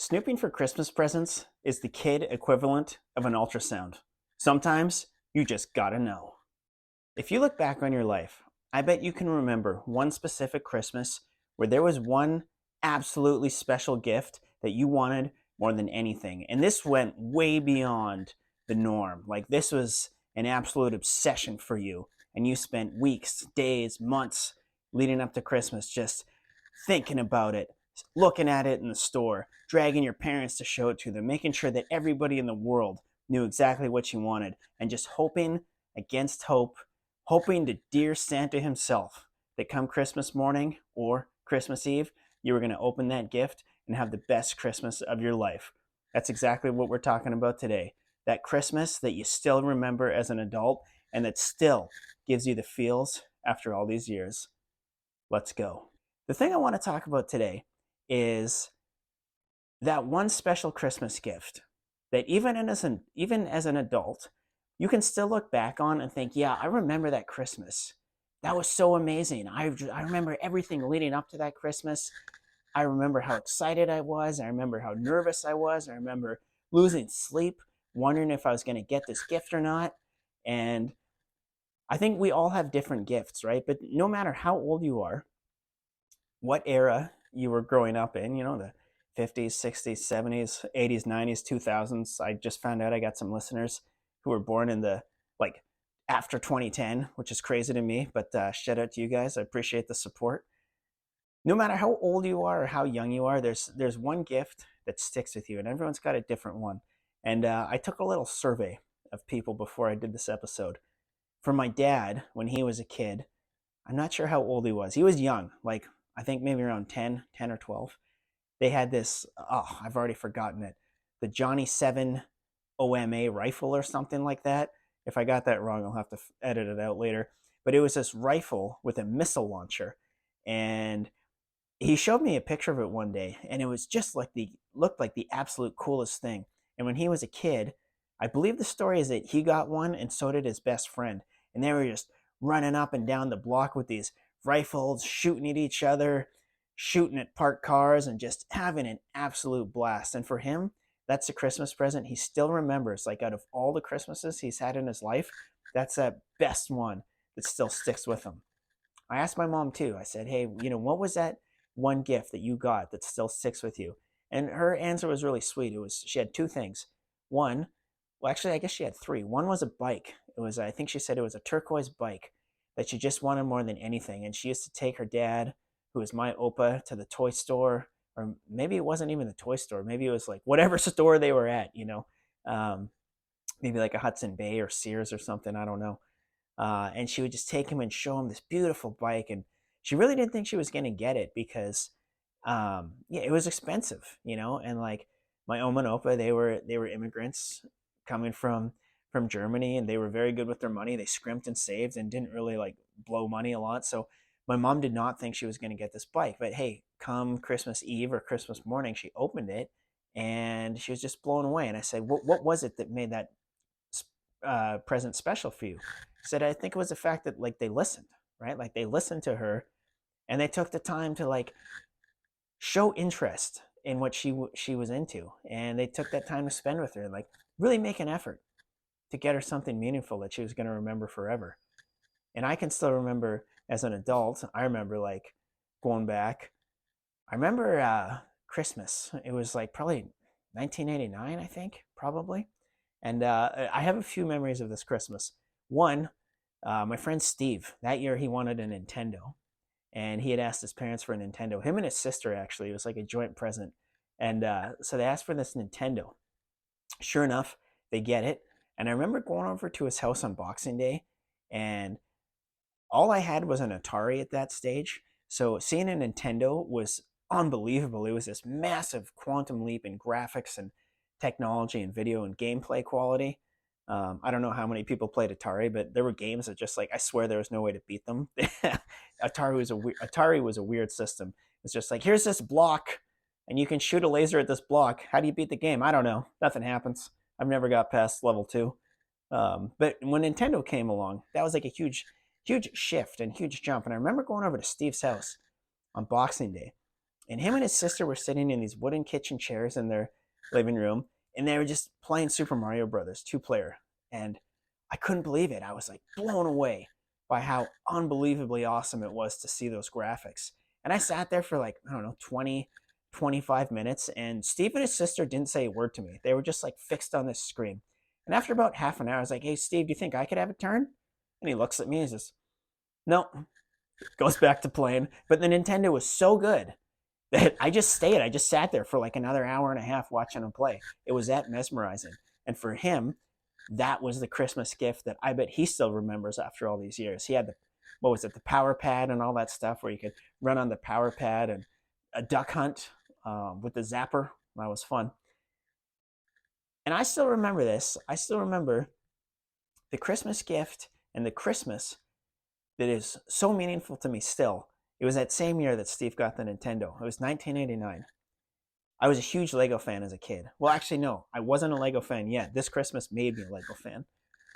Snooping for Christmas presents is the kid equivalent of an ultrasound. Sometimes you just gotta know. If you look back on your life, I bet you can remember one specific Christmas where there was one absolutely special gift that you wanted more than anything. And this went way beyond the norm. Like, this was an absolute obsession for you. And you spent weeks, days, months leading up to Christmas just thinking about it, looking at it in the store, dragging your parents to show it to them, making sure that everybody in the world knew exactly what you wanted, and just hoping against hope, hoping to dear Santa himself that come Christmas morning or Christmas Eve, you were going to open that gift and have the best Christmas of your life. That's exactly what we're talking about today. That Christmas that you still remember as an adult and that still gives you the feels after all these years. Let's go. The thing I want to talk about today is that one special Christmas gift that even as an adult, you can still look back on and think, yeah, I remember that Christmas. That was so amazing. I remember everything leading up to that Christmas. I remember how excited I was. I remember how nervous I was. I remember losing sleep, wondering if I was going to get this gift or not. And I think we all have different gifts, right? But no matter how old you are, what era you were growing up in, the 50s, 60s, 70s, 80s, 90s, 2000s. I just found out I got some listeners who were born in the like after 2010, which is crazy to me, but shout out to you guys. I appreciate the support. No matter how old you are or how young you are, there's one gift that sticks with you, and everyone's got a different one. And I took a little survey of people before I did this episode. For my dad, when he was a kid, I'm not sure how old he was. He was young, like I think maybe around 10 or 12. They had this, oh, I've already forgotten it, the Johnny 7 OMA rifle or something like that. If I got that wrong, I'll have to edit it out later. But it was this rifle with a missile launcher. And he showed me a picture of it one day, and it was just like looked like the absolute coolest thing. And when he was a kid, I believe the story is that he got one, and so did his best friend. And they were just running up and down the block with these rifles, shooting at each other, shooting at parked cars, and just having an absolute blast. And for him, that's a Christmas present he still remembers. Like, out of all the Christmases he's had in his life, that's that best one that still sticks with him. I asked my mom too. I said, hey, what was that one gift that you got that still sticks with you? And her answer was really sweet. She had two things. One, well, actually, I guess she had three. One was a bike. I think she said it was a turquoise bike that she just wanted more than anything. And she used to take her dad, who was my opa, to the toy store, or maybe it wasn't even the toy store. Maybe it was like whatever store they were at, um, maybe like a Hudson Bay or Sears or something. I don't know. And she would just take him and show him this beautiful bike. And she really didn't think she was going to get it because, yeah, it was expensive, and like my Oma and Opa, they were immigrants coming from Germany, and they were very good with their money. They scrimped and saved and didn't really like blow money a lot. So my mom did not think she was going to get this bike. But hey, come Christmas Eve or Christmas morning, she opened it and she was just blown away. And I said, what was it that made that present special for you? She said, I think it was the fact that like they listened, right? Like they listened to her and they took the time to like show interest in what she was into, and they took that time to spend with her and like really make an effort to get her something meaningful that she was going to remember forever. And I can still remember as an adult, I remember like going back. I remember Christmas. It was like probably 1989, I think, probably. And I have a few memories of this Christmas. One, my friend Steve, that year he wanted a Nintendo. And he had asked his parents for a Nintendo. Him and his sister, actually. It was like a joint present. And so they asked for this Nintendo. Sure enough, they get it. And I remember going over to his house on Boxing Day, and all I had was an Atari at that stage. So seeing a Nintendo was unbelievable. It was this massive quantum leap in graphics and technology and video and gameplay quality. I don't know how many people played Atari, but there were games that just like, I swear there was no way to beat them. Atari was a weird system. It's just like, here's this block and you can shoot a laser at this block. How do you beat the game? I don't know. Nothing happens. I've never got past level 2. But when Nintendo came along, that was like a huge shift and huge jump. And I remember going over to Steve's house on Boxing Day, And him and his sister were sitting in these wooden kitchen chairs in their living room, and they were just playing Super Mario Brothers 2-player. And I couldn't believe it. I was like blown away by how unbelievably awesome it was to see those graphics. And I sat there for like, I don't know, 20, 25 minutes, and Steve and his sister didn't say a word to me. They were just like fixed on this screen. And after about half an hour, I was like, hey, Steve, do you think I could have a turn? And he looks at me and says, no, goes back to playing. But the Nintendo was so good that I just stayed. I just sat there for like another hour and a half watching him play. It was that mesmerizing. And for him, that was the Christmas gift that I bet he still remembers after all these years. He had the, what was it, the power pad and all that stuff where you could run on the power pad, and a duck hunt with the zapper. That was fun. And I still remember this. I still remember the Christmas gift and the Christmas that is so meaningful to me still. It was that same year that Steve got the Nintendo. It was 1989. I was a huge Lego fan as a kid. Well, actually, no, I wasn't a Lego fan yet. This Christmas made me a Lego fan.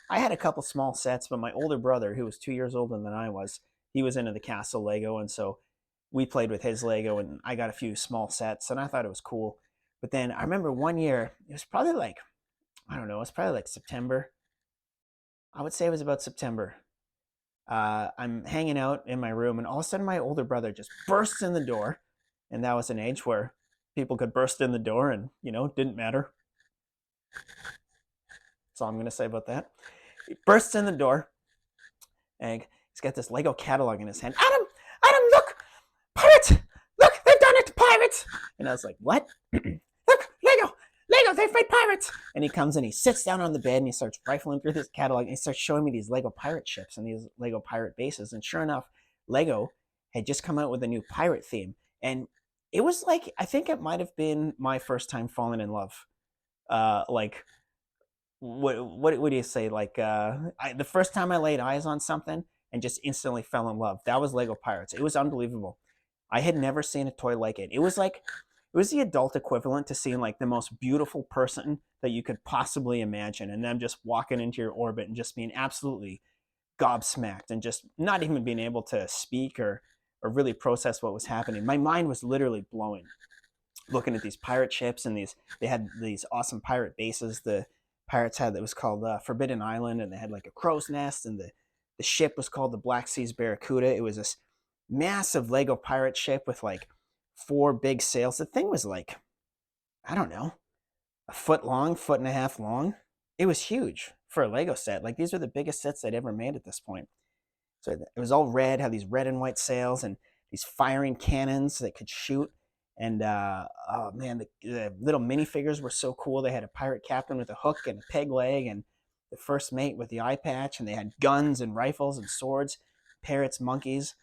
I had a couple small sets, but my older brother, who was 2 years older than I was, he was into the castle Lego, and so we played with his Lego, and I got a few small sets, and I thought it was cool. But then I remember one year, it was probably like, I don't know, it was probably like September. I would say it was about September. I'm hanging out in my room, and all of a sudden my older brother just bursts in the door, and that was an age where people could burst in the door and, didn't matter. That's all I'm going to say about that. He bursts in the door, and he's got this Lego catalog in his hand. Adam, look! Pirates! Look, they've done it to pirates! And I was like, what? Look, Lego, they've made pirates! And he comes and he sits down on the bed and he starts rifling through his catalog and he starts showing me these Lego pirate ships and these Lego pirate bases. And sure enough, Lego had just come out with a new pirate theme. And it was like, I think it might have been my first time falling in love. Like, what do you say? Like, the first time I laid eyes on something and just instantly fell in love. That was Lego Pirates. It was unbelievable. I had never seen a toy like it. It was the adult equivalent to seeing like the most beautiful person that you could possibly imagine, and them just walking into your orbit and just being absolutely gobsmacked and just not even being able to speak or really process what was happening. My mind was literally blowing looking at these pirate ships, and they had these awesome pirate bases. The pirates had that was called Forbidden Island, and they had like a crow's nest, and the ship was called the Black Seas Barracuda. It was this massive Lego pirate ship with like 4 big sails. The thing was like, I don't know, a foot long, foot and a half long. It was huge for a Lego set. Like, these were the biggest sets they'd ever made at this point. So it was all red, had these red and white sails and these firing cannons that could shoot. And oh man, the little minifigures were so cool. They had a pirate captain with a hook and a peg leg, and the first mate with the eye patch, and they had guns and rifles and swords, parrots, monkeys.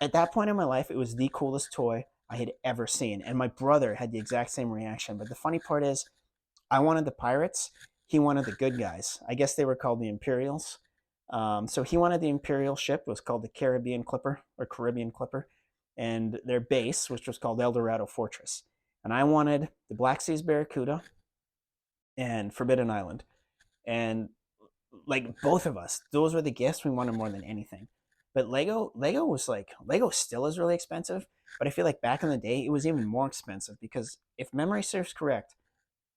At that point in my life, it was the coolest toy I had ever seen. And my brother had the exact same reaction. But the funny part is, I wanted the pirates. He wanted the good guys. I guess they were called the Imperials. So he wanted the Imperial ship. It was called the Caribbean Clipper, and their base, which was called El Dorado Fortress. And I wanted the Black Seas Barracuda and Forbidden Island. And like, both of us, those were the gifts we wanted more than anything. But Lego still is really expensive, but I feel like back in the day it was even more expensive, because if memory serves correct,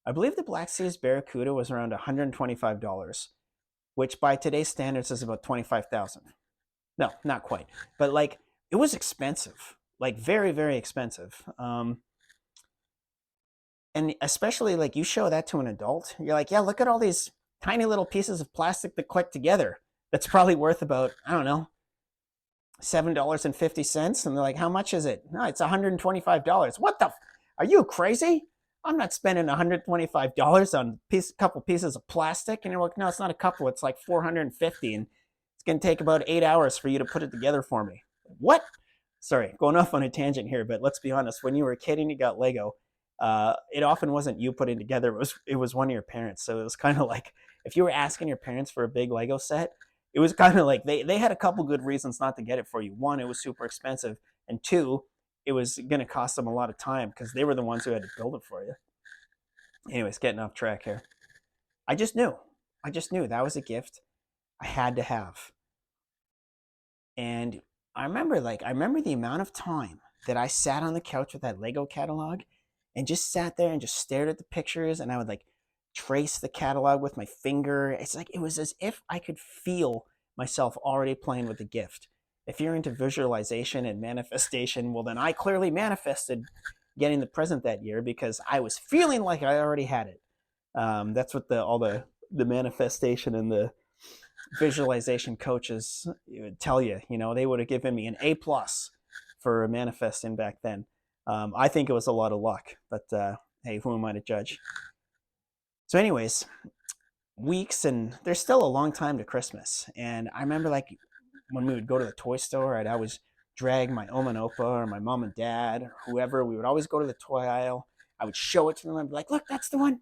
I believe the Black Seas Barracuda was around $125, which by today's standards is about $25,000. No, not quite, but like, it was expensive, like very, very expensive. And especially like, you show that to an adult, you're like, yeah, look at all these tiny little pieces of plastic that click together. That's probably worth about, I don't know, $7.50. And they're like, how much is it? No, it's $125. What the? Are you crazy? I'm not spending $125 on a couple pieces of plastic. And you're like, no, it's not a couple. It's like 450, and it's going to take about 8 hours for you to put it together for me. What? Sorry, going off on a tangent here, but let's be honest. When you were a kid and you got Lego, it often wasn't you putting together. It was one of your parents. So it was kind of like, if you were asking your parents for a big Lego set, it was kind of like they had a couple good reasons not to get it for you. One, it was super expensive, and two, it was going to cost them a lot of time because they were the ones who had to build it for you. Anyways, getting off track here. I just knew that was a gift I had to have. And I remember the amount of time that I sat on the couch with that Lego catalog and just sat there and just stared at the pictures, and I would like trace the catalog with my finger. It's like it was as if I could feel myself already playing with the gift. If you're into visualization and manifestation, well, then I clearly manifested getting the present that year because I was feeling like I already had it. That's what all the manifestation and the visualization coaches would tell you. You know, they would have given me an A+ for manifesting back then. I think it was a lot of luck, but hey, who am I to judge? So, anyways, weeks and there's still a long time to Christmas, and I remember like when we would go to the toy store, I'd always drag my Oma and Opa or my mom and dad or whoever. We would always go to the toy aisle. I would show it to them. I'd be like, "Look, that's the one.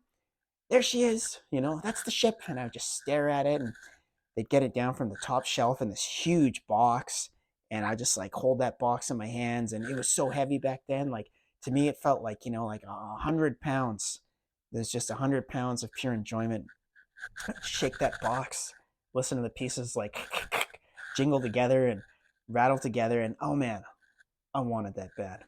There she is. You know, that's the ship." And I would just stare at it, and they'd get it down from the top shelf in this huge box, and I just like hold that box in my hands, and it was so heavy back then. Like to me, it felt like like 100 pounds. There's just 100 pounds of pure enjoyment. Shake that box, listen to the pieces like jingle together and rattle together, and oh man, I wanted that bad.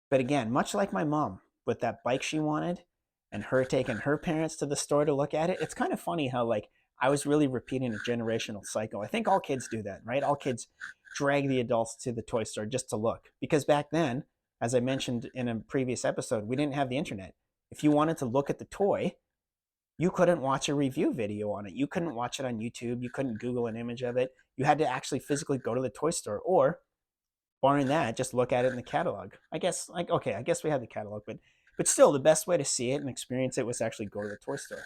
But again, much like my mom with that bike she wanted and her taking her parents to the store to look at it, it's kind of funny how like I was really repeating a generational cycle. I think all kids do that, right? All kids drag the adults to the toy store just to look. Because back then, as I mentioned in a previous episode, we didn't have the internet. If you wanted to look at the toy, you couldn't watch a review video on it. You couldn't watch it on YouTube. You couldn't Google an image of it. You had to actually physically go to the toy store, or barring that, just look at it in the catalog. I guess like okay, I guess we had the catalog, but still, the best way to see it and experience it was actually go to the toy store.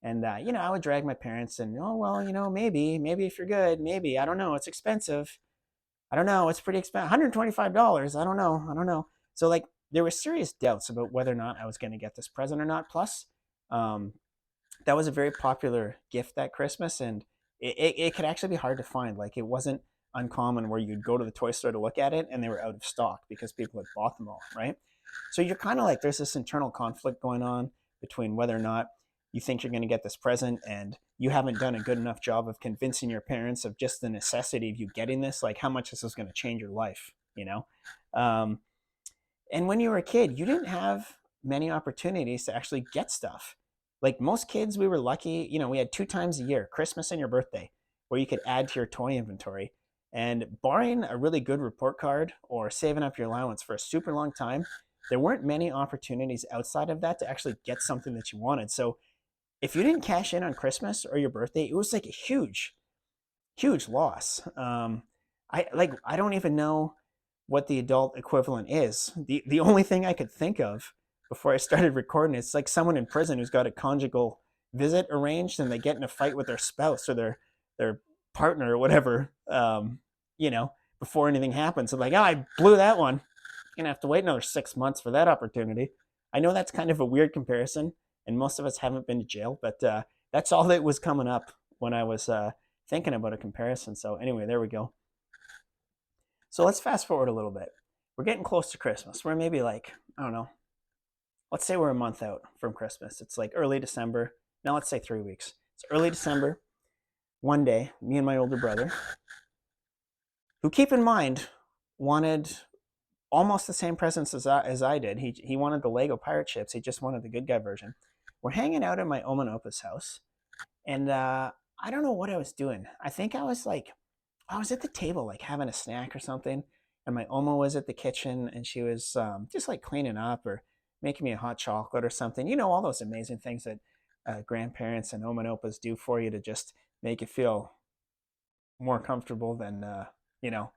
And I would drag my parents, and oh well, maybe if you're good, maybe I don't know, it's expensive. I don't know, it's pretty expensive, $125. I don't know. So like there were serious doubts about whether or not I was going to get this present or not. Plus, um, that was a very popular gift that Christmas, and it could actually be hard to find. Like it wasn't uncommon where you'd go to the toy store to look at it and they were out of stock because people had bought them all, right? So you're kind of like there's this internal conflict going on between whether or not you think you're going to get this present and you haven't done a good enough job of convincing your parents of just the necessity of you getting this, like how much this is going to change your life. Um, and when you were a kid, you didn't have many opportunities to actually get stuff. Like most kids, we were lucky. We had 2 times a year, Christmas and your birthday, where you could add to your toy inventory. And barring a really good report card or saving up your allowance for a super long time, there weren't many opportunities outside of that to actually get something that you wanted. So if you didn't cash in on Christmas or your birthday, it was like a huge, huge loss. I don't even know what the adult equivalent is. The only thing I could think of before I started recording, it's like someone in prison who's got a conjugal visit arranged and they get in a fight with their spouse or their partner or whatever, before anything happens. So like, oh, I blew that one. Gonna have to wait another 6 months for that opportunity. I know that's kind of a weird comparison, and most of us haven't been to jail, but that's all that was coming up when I was thinking about a comparison. So anyway, there we go. So let's fast forward a little bit. We're getting close to Christmas. We're maybe like, I don't know, let's say we're a month out from Christmas. It's like early December. Now let's say 3 weeks. It's early December. One day, me and my older brother, who keep in mind wanted almost the same presents as I did. He wanted the Lego pirate ships. He just wanted the good guy version. We're hanging out at my Oma and Opa's house, and I don't know what I was doing. I think I was at the table like having a snack or something, and my Oma was at the kitchen, and she was just like cleaning up or making me a hot chocolate or something. All those amazing things that grandparents and Oma and Opas do for you to just make you feel more comfortable than you know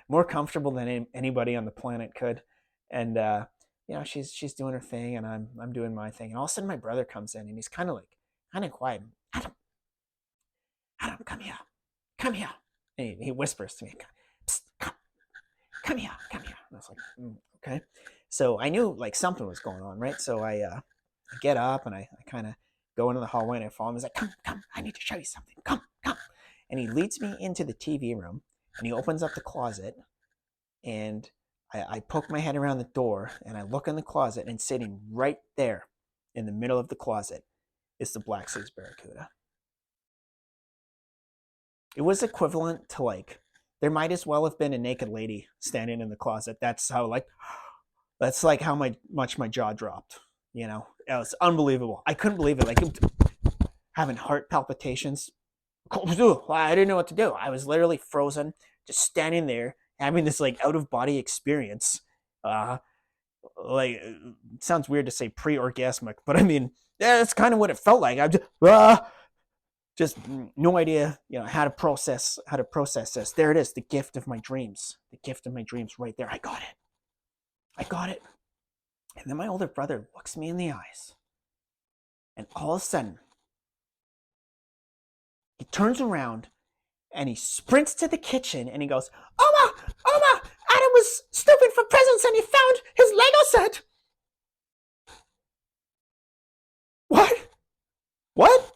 more comfortable than anybody on the planet could. And she's doing her thing, and I'm doing my thing. And all of a sudden, my brother comes in, and he's kind of quiet. Adam, Adam, come here, come here. And he whispers to me, Psst, come here, come here. And I was like, okay. So I knew like something was going on, right? So I get up and I kind of go into the hallway and I follow him. He's like, come, I need to show you something. Come. And he leads me into the TV room, and he opens up the closet, and I poke my head around the door, and I look in the closet, and sitting right there in the middle of the closet is the Black Seas Barracuda. It was equivalent to like there might as well have been a naked lady standing in the closet. That's like how much my jaw dropped. You know, it was unbelievable. I couldn't believe it. Like having heart palpitations. I didn't know what to do. I was literally frozen, just standing there, having this like out of body experience. Uh, like it sounds weird to say pre-orgasmic, but I mean yeah, that's kind of what it felt like. I'm just no idea, you know, how to process this. There it is, the gift of my dreams, right there. I got it. And then my older brother looks me in the eyes, and all of a sudden he turns around and he sprints to the kitchen and he goes, Oma, Oma, Adam was snooping for presents and he found his Lego set. What? What?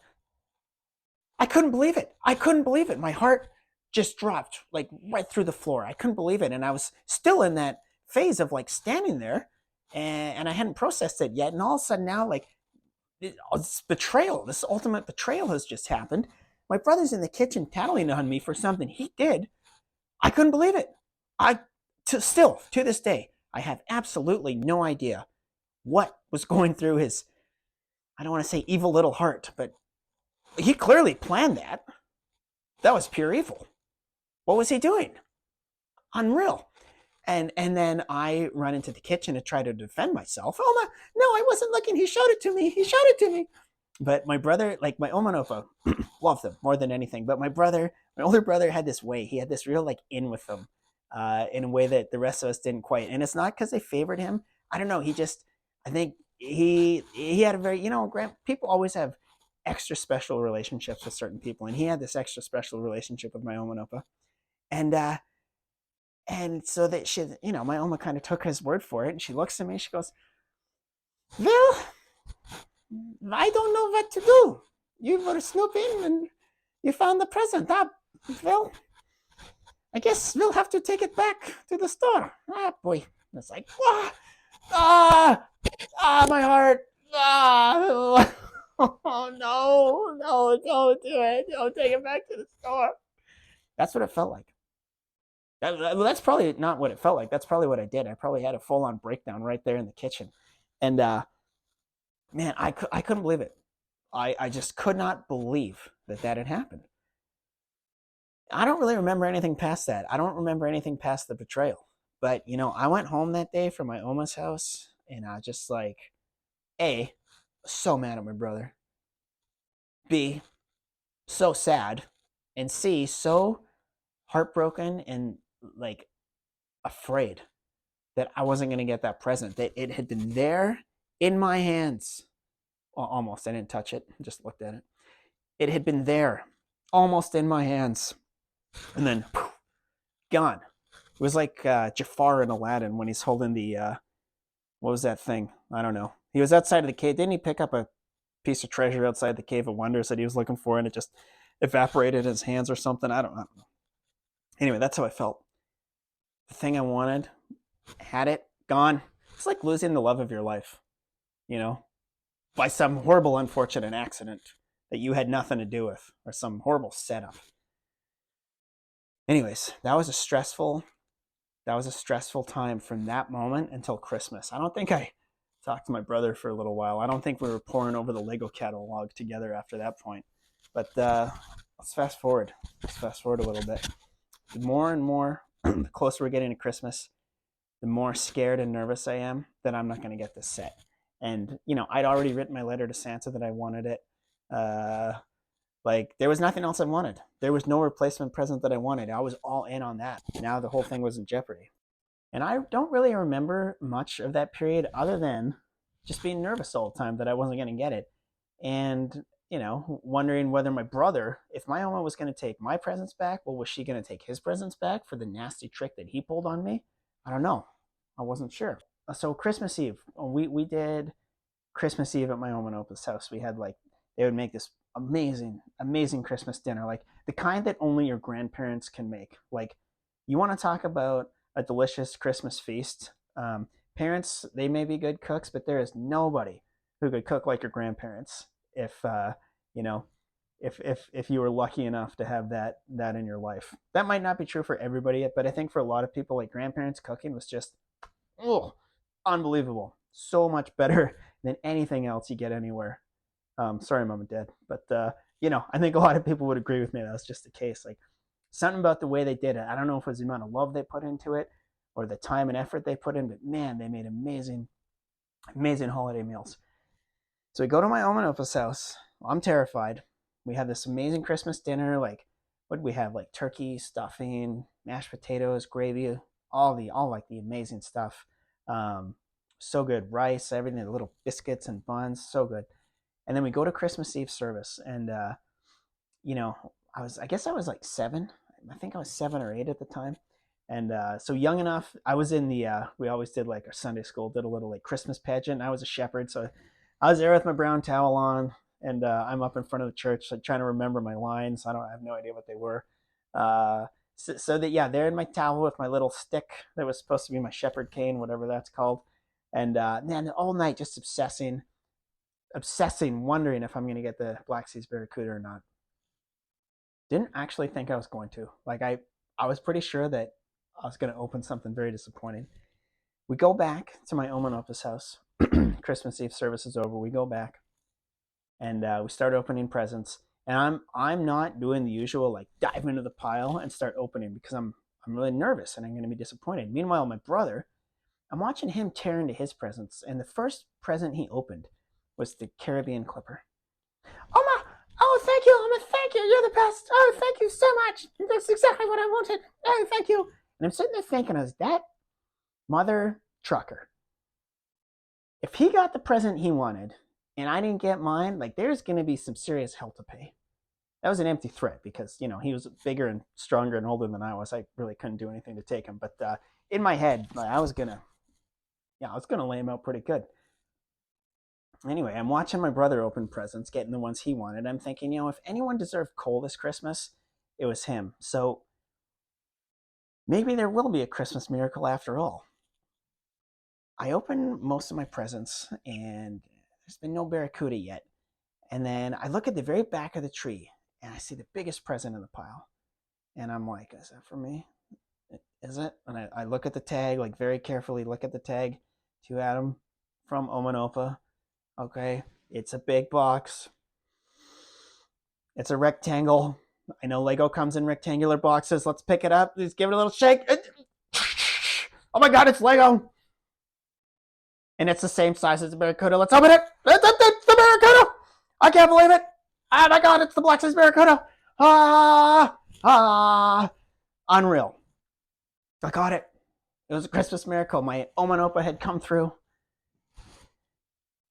I couldn't believe it. I couldn't believe it. My heart just dropped like right through the floor. I couldn't believe it. And I was still in that phase of like standing there and I hadn't processed it yet. And all of a sudden now, like, this betrayal, this ultimate betrayal has just happened. My brother's in the kitchen tattling on me for something he did. I couldn't believe it. Still, to this day, I have absolutely no idea what was going through his, I don't want to say evil little heart, but he clearly planned that. That was pure evil. What was he doing? Unreal. And then I run into the kitchen to try to defend myself. Oh my, no, I wasn't looking. He showed it to me. He showed it to me. But my brother, like my Oma and Opa, loved them more than anything. But my older brother had this way. He had this real like in with them, in a way that the rest of us didn't quite. And it's not because they favored him. I don't know. I think he had a very, you know, people always have extra special relationships with certain people, and he had this extra special relationship with my Oma and Opa, and so that she, you know, my Oma kind of took his word for it, and she looks at me, she goes, "Well, I don't know what to do. You were snooping and you found the present. Well, I guess we'll have to take it back to the store." Ah, boy. It's like, my heart. Oh, no, don't do it. Don't take it back to the store. That's what it felt like. That's probably not what it felt like. That's probably what I did. I probably had a full on breakdown right there in the kitchen. And man, I couldn't believe it. I just could not believe that had happened. I don't really remember anything past that. I don't remember anything past the betrayal. But, you know, I went home that day from my Oma's house and I just like, A, so mad at my brother. B, so sad. And C, so heartbroken and like afraid that I wasn't going to get that present. That it had been there in my hands. Well, almost. I didn't touch it. I just looked at it. It had been there, almost in my hands. And then, poof, gone. It was like Jafar in Aladdin when he's holding the, what was that thing? I don't know. He was outside of the cave. Didn't he pick up a piece of treasure outside the Cave of Wonders that he was looking for and it just evaporated in his hands or something? I don't know. Anyway, that's how I felt. The thing I wanted, had it, gone. It's like losing the love of your life, you know, by some horrible, unfortunate accident that you had nothing to do with or some horrible setup. Anyways, that was a stressful time from that moment until Christmas. I don't think I talked to my brother for a little while. I don't think we were poring over the Lego catalog together after that point. But let's fast forward. Let's fast forward a little bit. The more and more, the closer we're getting to Christmas, the more scared and nervous I am that I'm not going to get this set. And, you know, I'd already written my letter to Santa that I wanted it. Like, there was nothing else I wanted. There was no replacement present that I wanted. I was all in on that. Now the whole thing was in jeopardy. And I don't really remember much of that period other than just being nervous all the time that I wasn't going to get it. And, you know, wondering whether my brother, if my Oma was going to take my presents back, well, was she going to take his presents back for the nasty trick that he pulled on me? I don't know. I wasn't sure. So Christmas Eve, we did Christmas Eve at my Oma and Opa's house. We had like, they would make this amazing Christmas dinner, like the kind that only your grandparents can make. Like, you want to talk about a delicious Christmas feast. Parents, they may be good cooks, but there is nobody who could cook like your grandparents. If you know, if you were lucky enough to have that in your life. That might not be true for everybody, but I think for a lot of people, like grandparents, cooking was just oh, unbelievable. So much better than anything else you get anywhere. Sorry, mom and dad, but I think a lot of people would agree with me. That was just the case. Like something about the way they did it. I don't know if it was the amount of love they put into it or the time and effort they put in, but man, they made amazing, amazing holiday meals. So we go to my Oma and Opa's house. I'm terrified. We have this amazing Christmas dinner. Like, what did we have? Like turkey, stuffing, mashed potatoes, gravy, all like the amazing stuff. Um, so good. Rice, everything, the little biscuits and buns, so good. And then we go to Christmas Eve service, and I guess I was like 7. I think I was 7 or 8 at the time, and so young enough. I was in the. We always did like our Sunday school, did a little like Christmas pageant. I was a shepherd, so I was there with my brown towel on, and I'm up in front of the church, like trying to remember my lines. I have no idea what they were. So that yeah, there in my towel with my little stick that was supposed to be my shepherd cane, whatever that's called, and man, all night just obsessing, wondering if I'm going to get the Black Seas Barracuda or not. Didn't actually think I was going to. Like I was pretty sure that I was going to open something very disappointing. We go back to my Oma and Opa's house. Christmas Eve service is over. We go back and we start opening presents. And I'm not doing the usual like dive into the pile and start opening because I'm really nervous and I'm going to be disappointed. Meanwhile, my brother, I'm watching him tear into his presents, and the first present he opened was the Caribbean Clipper. Oma, oh, thank you, Oma, thank you, you're the best. Oh, thank you so much. That's exactly what I wanted. Oh, thank you. And I'm sitting there thinking, is that mother trucker? If he got the present he wanted and I didn't get mine, like there's going to be some serious hell to pay. That was an empty threat because, he was bigger and stronger and older than I was. I really couldn't do anything to take him. But in my head, like, I was going to lay him out pretty good. Anyway, I'm watching my brother open presents, getting the ones he wanted. I'm thinking, if anyone deserved coal this Christmas, it was him. So maybe there will be a Christmas miracle after all. I open most of my presents, and there's been no Barracuda yet. And then I look at the very back of the tree, and I see the biggest present in the pile. And I'm like, is that for me? Is it? And I look at the tag, like very carefully look at the tag. To Adam from Oma and Opa. Okay, it's a big box. It's a rectangle. I know Lego comes in rectangular boxes. Let's pick it up. Let's give it a little shake. Oh my God, it's Lego. And it's the same size as the Barracuda. Let's open it. It's the Barracuda. I can't believe it. Oh my God, it's the Black Seas Barracuda. Unreal. I got it. It was a Christmas miracle. My Oma and Opa had come through.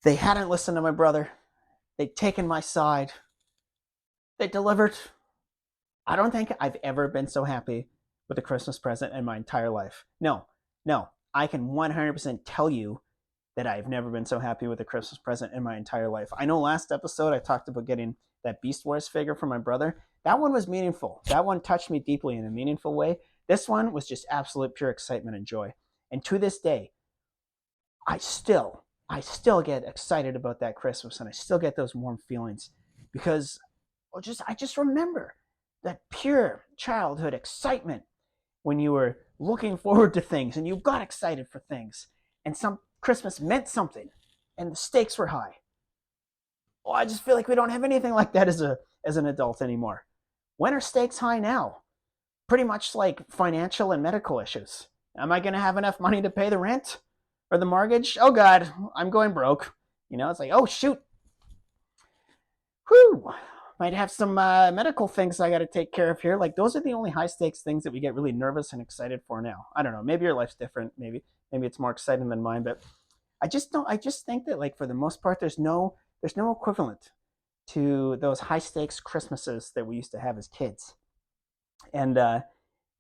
They hadn't listened to my brother. They'd taken my side. They delivered. I don't think I've ever been so happy with a Christmas present in my entire life. No. I can 100% tell you that I've never been so happy with a Christmas present in my entire life. I know last episode I talked about getting that Beast Wars figure from my brother. That one was meaningful. That one touched me deeply in a meaningful way. This one was just absolute pure excitement and joy. And to this day, I still get excited about that Christmas, and I still get those warm feelings because I just remember that pure childhood excitement when you were looking forward to things and you got excited for things, and some Christmas meant something, and the stakes were high. Oh, I just feel like we don't have anything like that as an adult anymore. When are stakes high now? Pretty much like financial and medical issues. Am I going to have enough money to pay the rent or the mortgage? Oh God, I'm going broke. It's like, oh shoot. Whew. Might have some medical things I got to take care of here. Like those are the only high stakes things that we get really nervous and excited for now. I don't know. Maybe your life's different. Maybe it's more exciting than mine. But I just think that like for the most part, there's no equivalent to those high stakes Christmases that we used to have as kids. And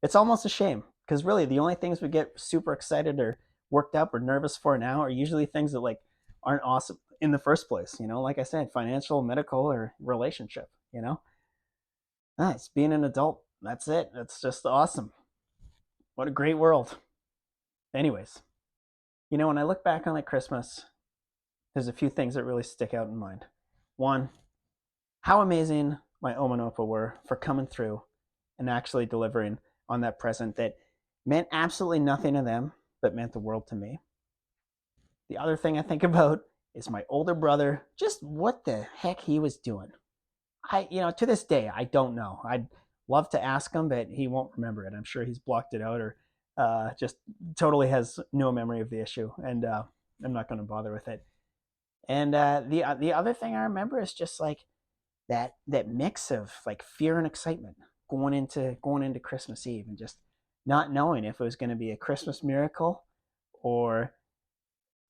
it's almost a shame because really the only things we get super excited or worked up or nervous for now are usually things that like aren't awesome in the first place. Like I said, financial, medical, or relationship. Nice being an adult. That's it. That's just awesome. What a great world. Anyways, when I look back on like Christmas, there's a few things that really stick out in mind. One, how amazing my Oma and Opa were for coming through and actually delivering on that present that meant absolutely nothing to them, but meant the world to me. The other thing I think about is my older brother, just what the heck he was doing. To this day, I don't know. I'd love to ask him, but he won't remember it. I'm sure he's blocked it out or just totally has no memory of the issue, and I'm not going to bother with it. And the other thing I remember is just like that mix of like fear and excitement going into Christmas Eve and just not knowing if it was going to be a Christmas miracle or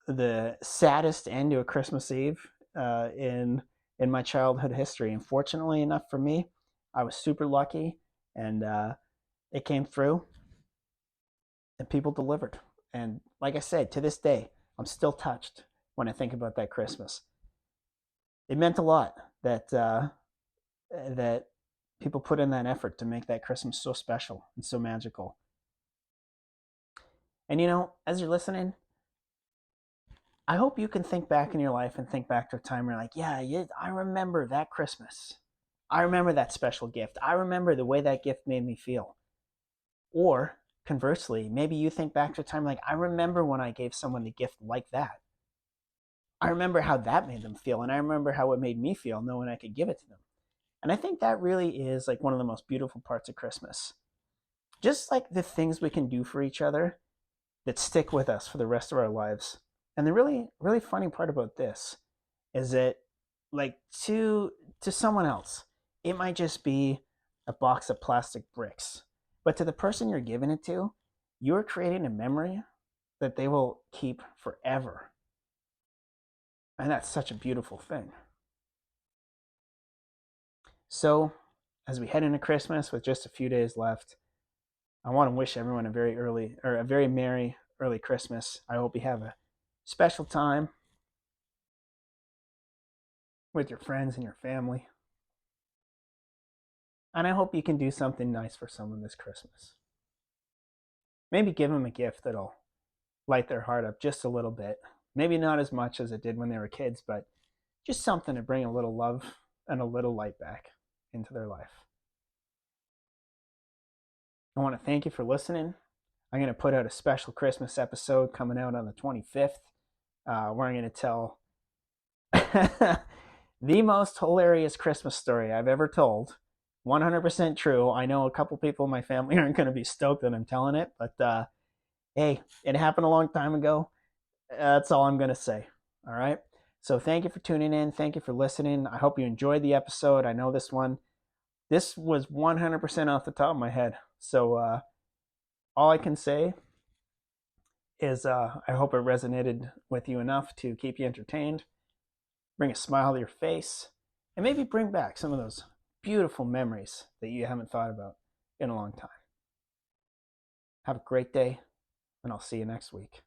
the saddest end to a Christmas Eve in my childhood history. And fortunately enough for me, I was super lucky, and it came through, and people delivered. And like I said, to this day, I'm still touched when I think about that Christmas. It meant a lot that people put in that effort to make that Christmas so special and so magical. And as you're listening, I hope you can think back in your life and think back to a time where you're like, yeah, I remember that Christmas. I remember that special gift. I remember the way that gift made me feel. Or conversely, maybe you think back to a time like, I remember when I gave someone a gift like that. I remember how that made them feel, and I remember how it made me feel knowing I could give it to them. And I think that really is like one of the most beautiful parts of Christmas. Just like the things we can do for each other that stick with us for the rest of our lives. And the really, really funny part about this is that, like, to someone else, it might just be a box of plastic bricks. But to the person you're giving it to, you're creating a memory that they will keep forever. And that's such a beautiful thing. So, as we head into Christmas with just a few days left, I want to wish everyone a very merry early Christmas. I hope you have a special time with your friends and your family. And I hope you can do something nice for someone this Christmas. Maybe give them a gift that'll light their heart up just a little bit. Maybe not as much as it did when they were kids, but just something to bring a little love and a little light back into their life. I want to thank you for listening. I'm going to put out a special Christmas episode coming out on the 25th, where I'm going to tell the most hilarious Christmas story I've ever told. 100% true. I know a couple people in my family aren't going to be stoked that I'm telling it, but hey, it happened a long time ago. That's all I'm going to say. All right. So thank you for tuning in. Thank you for listening. I hope you enjoyed the episode. I know this was 100% off the top of my head. So all I can say is I hope it resonated with you enough to keep you entertained, bring a smile to your face, and maybe bring back some of those beautiful memories that you haven't thought about in a long time. Have a great day, and I'll see you next week.